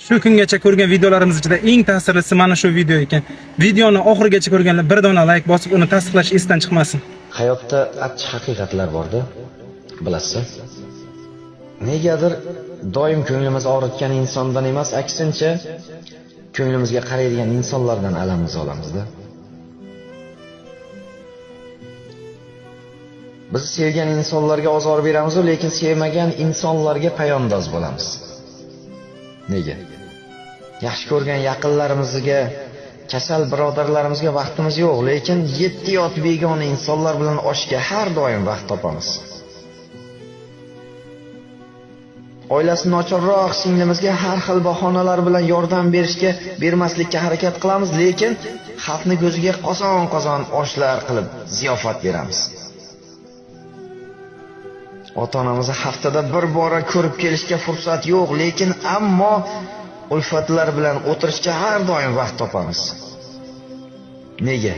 Shu kungacha ko'rgan videolarimiz ichida eng ta'sirlisi mana shu video ekan. Videoni oxirigacha ko'rganlar bir dona like bosib, uni tasdiqlash esdan chiqmasin. Hayotda achchiq haqiqatlar bor-da, bilasiz. Negadir doim ko'nglimiz og'ritgan insondan emas, aksincha ko'nglimizga qaraydigan insonlardan alamimiz olamiz-da. Biz sevgan insonlarga ozor beramiz, lekin sevmagan insonlarga poyandoz bo'lamiz. Nega? Yaxshi ko'rgan yaqinlarimizga, kasal birodarlarimizga vaqtimiz yo'q, lekin yetti yot begona insonlar bilan oshga har doim vaqt topamiz. Oilasi nochorroq singlimizga har xil bahonalar bilan yordam bermaslikka harakat qilamiz, lekin xalqni ko'ziga qozon-qozon oshlar qilib ziyofat beramiz. Ota-onamizni haftada bir bora ko'rib kelishga fursat yo'q, lekin ammo ulfatlar bilan o'tirishga har doim vaqt topamiz. Nega?